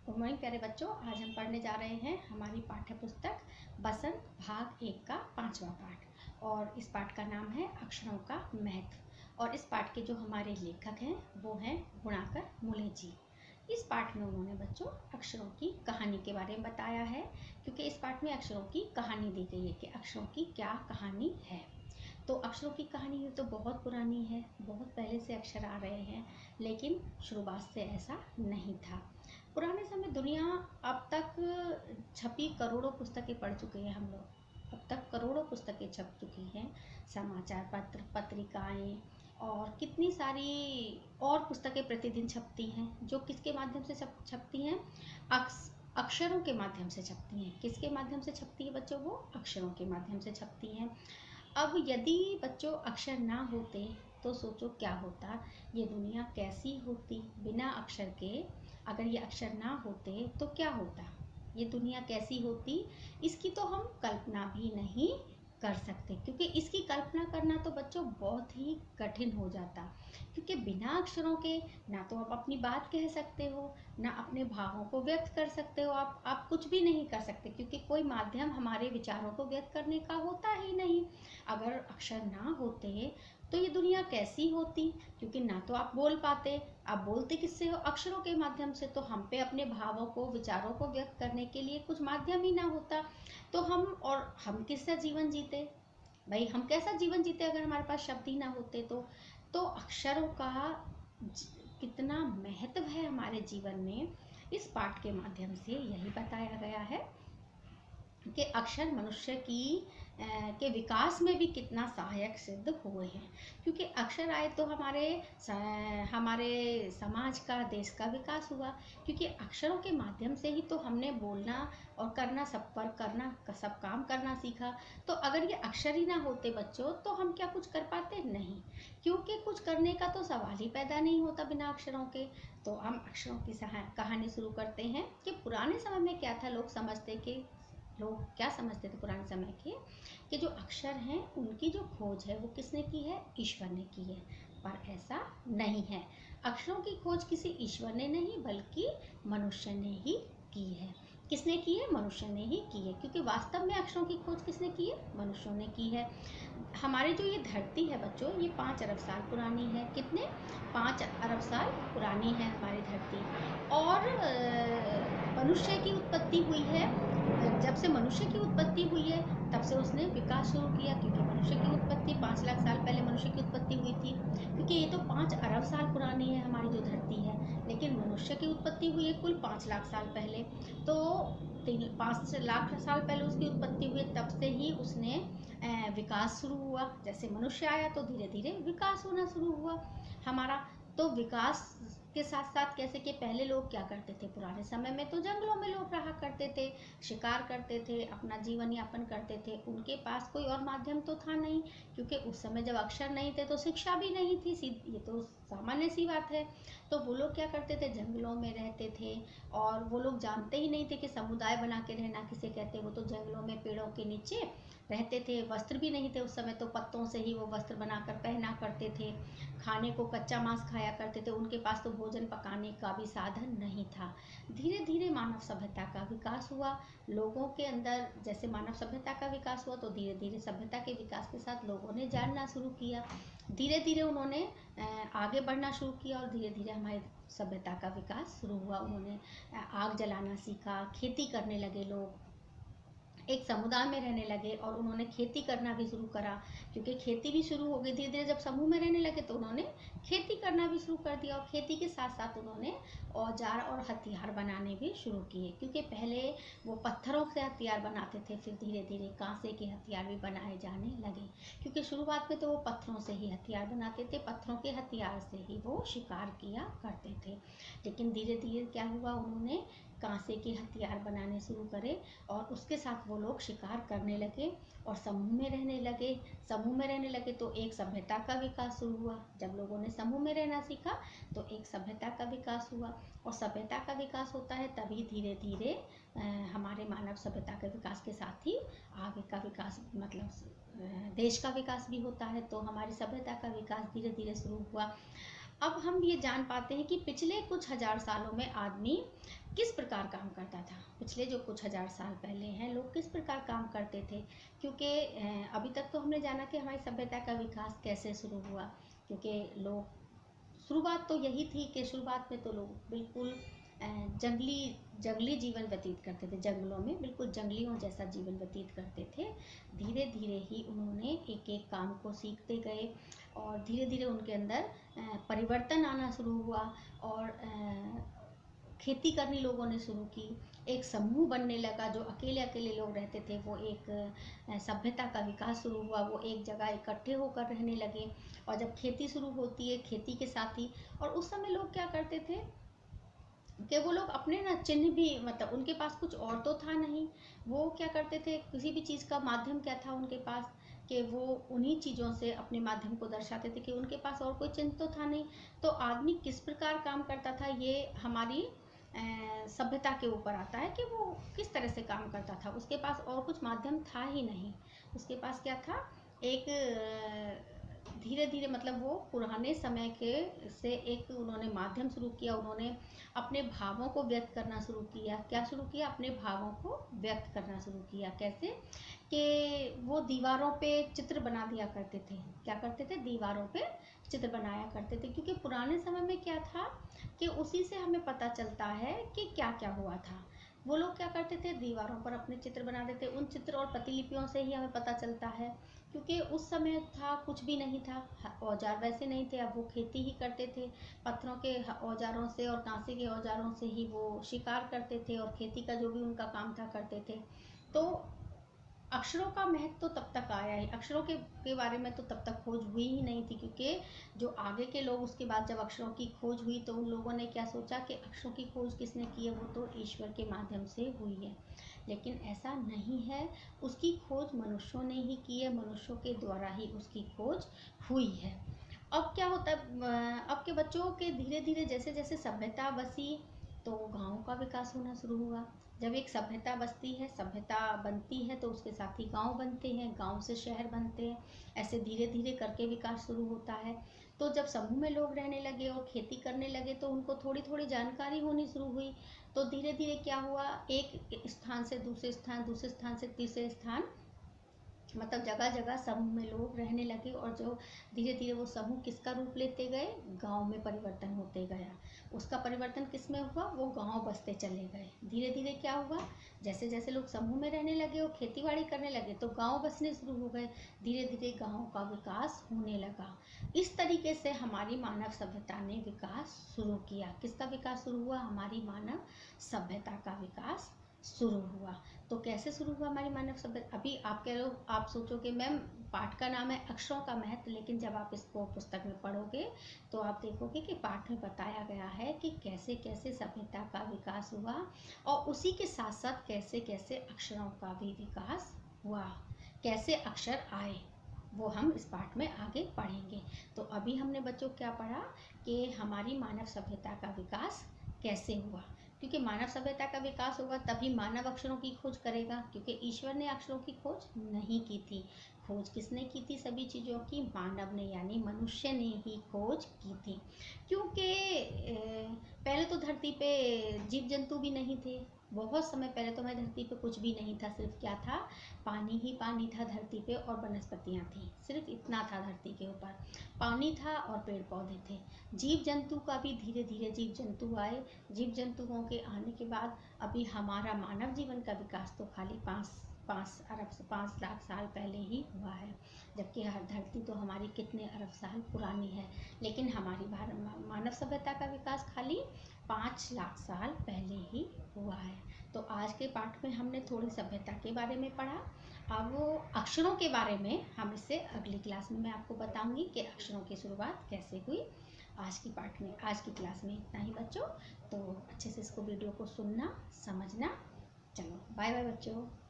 Good morning प्यारे बच्चों। आज हम पढ़ने जा रहे हैं हमारी पाठ्य पुस्तक बसंत भाग 1 का 5वां पाठ। और इस पाठ का नाम है अक्षरों का महत्व। और इस पाठ के जो हमारे लेखक हैं वो हैं गुणाकर मूले जी। इस पाठ में उन्होंने बच्चों अक्षरों की कहानी के बारे में बताया है, क्योंकि इस पाठ में अक्षरों की कहानी दी गई है कि अक्षरों की क्या कहानी है। तो अक्षरों की कहानी तो बहुत पुरानी है, बहुत पहले से अक्षर आ रहे हैं, लेकिन शुरुआत से ऐसा नहीं था। पुराने समय दुनिया अब तक छपी करोड़ों पुस्तकें पढ़ चुके हैं हम लोग। अब तक करोड़ों पुस्तकें छप चुकी हैं, समाचार पत्र, पत्रिकाएं और कितनी सारी और पुस्तकें प्रतिदिन छपती हैं, जो किसके माध्यम से छपती हैं? अक्षरों के माध्यम से छपती हैं। किसके माध्यम से छपती है बच्चों? वो अक्षरों के माध्यम से छपती हैं। अब यदि बच्चों अक्षर ना होते तो सोचो क्या होता, ये दुनिया कैसी होती बिना अक्षर के। अगर ये अक्षर ना होते तो क्या होता, ये दुनिया कैसी होती, इसकी तो हम कल्पना भी नहीं कर सकते, क्योंकि इसकी कल्पना करना तो बच्चों बहुत ही कठिन हो जाता। क्योंकि बिना अक्षरों के ना तो आप अपनी बात कह सकते हो, ना अपने भावों को व्यक्त कर सकते हो। आप कुछ भी नहीं कर सकते, क्योंकि कोई माध्यम हमारे विचारों को व्यक्त करने का होता ही नहीं। अगर अक्षर ना होते तो ये दुनिया कैसी होती, क्योंकि ना तो आप बोल पाते, आप बोलते किससे हो? अक्षरों के माध्यम से। तो हम पे अपने भावों को, विचारों को व्यक्त करने के लिए कुछ माध्यम ही ना होता तो हम किससे जीवन जीते भाई? हम कैसा जीवन जीते अगर हमारे पास शब्द ही ना होते तो अक्षरों का कितना महत्व है हमारे जीवन में, इस पाठ के माध्यम से यही बताया गया है कि अक्षर मनुष्य के विकास में भी कितना सहायक सिद्ध हुए हैं। क्योंकि अक्षर आए तो हमारे समाज का, देश का विकास हुआ। क्योंकि अक्षरों के माध्यम से ही तो हमने बोलना और करना, सब पर करना, सब काम करना सीखा। तो अगर ये अक्षर ही ना होते बच्चों तो हम क्या कुछ कर पाते? नहीं, क्योंकि कुछ करने का तो सवाल ही पैदा नहीं होता बिना अक्षरों के। तो हम अक्षरों की कहानी शुरू करते हैं कि पुराने समय में क्या था। लोग क्या समझते थे पुराने समय के कि जो अक्षर हैं उनकी जो खोज है वो किसने की है? ईश्वर ने की है। पर ऐसा नहीं है। अक्षरों की खोज किसी ईश्वर ने नहीं बल्कि मनुष्य ने ही की है। किसने की है? मनुष्य ने ही की है। क्योंकि वास्तव में अक्षरों की खोज किसने की है? मनुष्यों ने की है। हमारी जो ये धरती है बच्चों, ये 5 अरब साल पुरानी है। कितने? 5 अरब साल पुरानी है हमारी धरती। और मनुष्य की उत्पत्ति हुई है। जब से मनुष्य की उत्पत्ति हुई है तब से उसने विकास शुरू किया, क्योंकि मनुष्य की उत्पत्ति 5 लाख साल पहले मनुष्य की उत्पत्ति हुई थी। क्योंकि ये तो 5 अरब साल पुरानी है हमारी जो धरती है, लेकिन मनुष्य की उत्पत्ति हुई है कुल 5 लाख साल पहले। तो 5 लाख साल पहले उसकी उत्पत्ति हुई, तब से ही उसने विकास शुरू हुआ। जैसे मनुष्य आया तो धीरे धीरे विकास होना शुरू हुआ हमारा। तो विकास के साथ साथ कैसे कि पहले लोग क्या करते थे? पुराने समय में तो जंगलों में लोग रहा करते थे, शिकार करते थे, अपना जीवन यापन करते थे। उनके पास कोई और माध्यम तो था नहीं, क्योंकि उस समय जब अक्षर नहीं थे तो शिक्षा भी नहीं थी। ये तो सामान्य सी बात है। तो वो लोग क्या करते थे? जंगलों में रहते थे। और वो लोग जानते ही नहीं थे कि समुदाय बना के रहना किसे कहते। वो तो जंगलों में पेड़ों के नीचे रहते थे। वस्त्र भी नहीं थे उस समय, तो पत्तों से ही वो वस्त्र बनाकर पहना करते थे। खाने को कच्चा मांस खाया करते थे। उनके पास तो भोजन पकाने का भी साधन नहीं था। धीरे धीरे मानव सभ्यता का विकास हुआ। लोगों के अंदर जैसे मानव सभ्यता का विकास हुआ, तो धीरे धीरे सभ्यता के विकास के साथ लोगों ने जानना शुरू किया। धीरे धीरे उन्होंने आगे बढ़ना शुरू किया और धीरे धीरे हमारी सभ्यता का विकास शुरू हुआ। उन्होंने आग जलाना सीखा, खेती करने लगे लोग, एक समुदाय में रहने लगे और उन्होंने खेती करना भी शुरू करा। क्योंकि खेती भी शुरू हो गई धीरे धीरे। जब समूह में रहने लगे तो उन्होंने खेती करना भी शुरू कर दिया, और खेती के साथ साथ उन्होंने औजार और हथियार बनाने भी शुरू किए। क्योंकि पहले वो पत्थरों से हथियार बनाते थे, फिर धीरे धीरे कांसे के हथियार भी बनाए जाने लगे। क्योंकि शुरुआत में तो वो पत्थरों से ही हथियार बनाते थे, पत्थरों के हथियार से ही वो शिकार किया करते थे। लेकिन धीरे धीरे क्या हुआ? उन्होंने कांसे के हथियार बनाने शुरू करे और उसके साथ वो लोग शिकार करने लगे और समूह में रहने लगे। समूह में रहने लगे तो एक सभ्यता का विकास शुरू हुआ। जब लोगों ने समूह में रहना सीखा तो एक सभ्यता का विकास हुआ। और सभ्यता का विकास होता है तभी धीरे धीरे हमारे मानव सभ्यता के विकास के साथ ही आगे का विकास, मतलब देश का विकास भी होता है। तो हमारी सभ्यता का विकास धीरे धीरे शुरू हुआ। अब हम ये जान पाते हैं कि पिछले कुछ हजार सालों में आदमी किस प्रकार काम करता था। पिछले जो कुछ हजार साल पहले हैं लोग किस प्रकार काम करते थे, क्योंकि अभी तक तो हमने जाना कि हमारी सभ्यता का विकास कैसे शुरू हुआ, क्योंकि लोग शुरुआत तो यही थी कि शुरुआत में तो लोग बिल्कुल जंगली जीवन व्यतीत करते थे, जंगलों में बिल्कुल जंगलियों जैसा जीवन व्यतीत करते थे। धीरे धीरे ही उन्होंने एक एक काम को सीखते गए और धीरे धीरे उनके अंदर परिवर्तन आना शुरू हुआ और खेती करनी लोगों ने शुरू की। एक समूह बनने लगा, जो अकेले अकेले लोग रहते थे वो एक सभ्यता का विकास शुरू हुआ, वो एक जगह इकट्ठे होकर रहने लगे। और जब खेती शुरू होती है खेती के साथ ही, और उस समय लोग क्या करते थे कि वो लोग अपने ना चिन्ह भी, मतलब उनके पास कुछ और तो था नहीं, वो क्या करते थे किसी भी चीज़ का माध्यम क्या था उनके पास, कि वो उन्हीं चीज़ों से अपने माध्यम को दर्शाते थे, कि उनके पास और कोई चिन्ह तो था नहीं। तो आदमी किस प्रकार काम करता था ये हमारी सभ्यता के ऊपर आता है कि वो किस तरह से काम करता था। उसके पास और कुछ माध्यम था ही नहीं, उसके पास क्या था, एक धीरे धीरे मतलब वो पुराने समय के से एक उन्होंने माध्यम शुरू किया, उन्होंने अपने भावों को व्यक्त करना शुरू किया। क्या शुरू किया, अपने भावों को व्यक्त करना शुरू किया। कैसे कि वो दीवारों पे चित्र बना दिया करते थे। क्या करते थे, दीवारों पे चित्र बनाया करते थे, क्योंकि पुराने समय में क्या था कि उसी से हमें पता चलता है कि क्या क्या हुआ था। वो लोग क्या करते थे, दीवारों पर अपने चित्र बना देते, उन चित्र और प्रतिलिपियों से ही हमें पता चलता है, क्योंकि उस समय था कुछ भी नहीं था, औजार वैसे नहीं थे। अब वो खेती ही करते थे, पत्थरों के औजारों से और कांसे के औजारों से ही वो शिकार करते थे और खेती का जो भी उनका काम था करते थे। तो अक्षरों का महत्व तो तब तक आया ही, अक्षरों के बारे में तो तब तक खोज हुई ही नहीं थी, क्योंकि जो आगे के लोग उसके बाद जब अक्षरों की खोज हुई तो उन लोगों ने क्या सोचा कि अक्षरों की खोज किसने की है, वो तो ईश्वर के माध्यम से हुई है। लेकिन ऐसा नहीं है, उसकी खोज मनुष्यों ने ही की है, मनुष्यों के द्वारा ही उसकी खोज हुई है। अब क्या होता है, अब के बच्चों के धीरे धीरे जैसे जैसे सभ्यता बसी तो गाँव का विकास होना शुरू हुआ। जब एक सभ्यता बसती है, सभ्यता बनती है, तो उसके साथ ही गांव बनते हैं, गांव से शहर बनते हैं, ऐसे धीरे धीरे करके विकास शुरू होता है। तो जब समूह में लोग रहने लगे और खेती करने लगे तो उनको थोड़ी थोड़ी जानकारी होनी शुरू हुई। तो धीरे धीरे क्या हुआ, एक स्थान से दूसरे स्थान, दूसरे स्थान से तीसरे स्थान, मतलब जगह जगह समूह में लोग रहने लगे। और जो धीरे धीरे वो समूह किसका रूप लेते गए, गांव में परिवर्तन होते गया। उसका परिवर्तन किस में हुआ, वो गांव बसते चले गए। धीरे धीरे क्या हुआ, जैसे जैसे लोग समूह में रहने लगे और खेती बाड़ी करने लगे तो गांव बसने शुरू हो गए। धीरे धीरे गांव का विकास होने लगा। इस तरीके से हमारी मानव सभ्यता ने विकास शुरू किया। किसका विकास शुरू हुआ, हमारी मानव सभ्यता का विकास शुरू हुआ। तो कैसे शुरू हुआ हमारी मानव सभ्यता। अभी आप कह रहे हो, आप सोचोगे मैम पाठ का नाम है अक्षरों का महत्व, लेकिन जब आप इसको पुस्तक में पढ़ोगे तो आप देखोगे कि पाठ में बताया गया है कि कैसे कैसे सभ्यता का विकास हुआ और उसी के साथ साथ कैसे कैसे अक्षरों का भी विकास हुआ, कैसे अक्षर आए, वो हम इस पाठ में आगे पढ़ेंगे। तो अभी हमने बच्चों क्या पढ़ा कि हमारी मानव सभ्यता का विकास कैसे हुआ, क्योंकि मानव सभ्यता का विकास होगा तभी मानव अक्षरों की खोज करेगा, क्योंकि ईश्वर ने अक्षरों की खोज नहीं की थी। खोज किसने की थी सभी चीज़ों की, मानव ने यानी मनुष्य ने ही खोज की थी। क्योंकि पहले तो धरती पे जीव जंतु भी नहीं थे। बहुत समय पहले तो हमारी धरती पे कुछ भी नहीं था, सिर्फ क्या था, पानी ही पानी था धरती पे और वनस्पतियाँ थी, सिर्फ इतना था धरती के ऊपर, पानी था और पेड़ पौधे थे। जीव जंतु का भी धीरे धीरे जीव जंतु आए। जीव जंतुओं के आने के बाद अभी हमारा मानव जीवन का विकास तो खाली 5 लाख साल पहले ही हुआ है, जबकि हर धरती तो हमारी कितने अरब साल पुरानी है। लेकिन हमारी मानव सभ्यता का विकास खाली 5 लाख साल पहले ही हुआ है। तो आज के पाठ में हमने थोड़ी सभ्यता के बारे में पढ़ा। अब वो अक्षरों के बारे में हम इससे अगली क्लास में मैं आपको बताऊंगी कि अक्षरों की शुरुआत कैसे हुई। आज की क्लास में इतना ही बच्चों। तो अच्छे से इसको वीडियो को सुनना समझना। चलो बाय बाय बच्चों।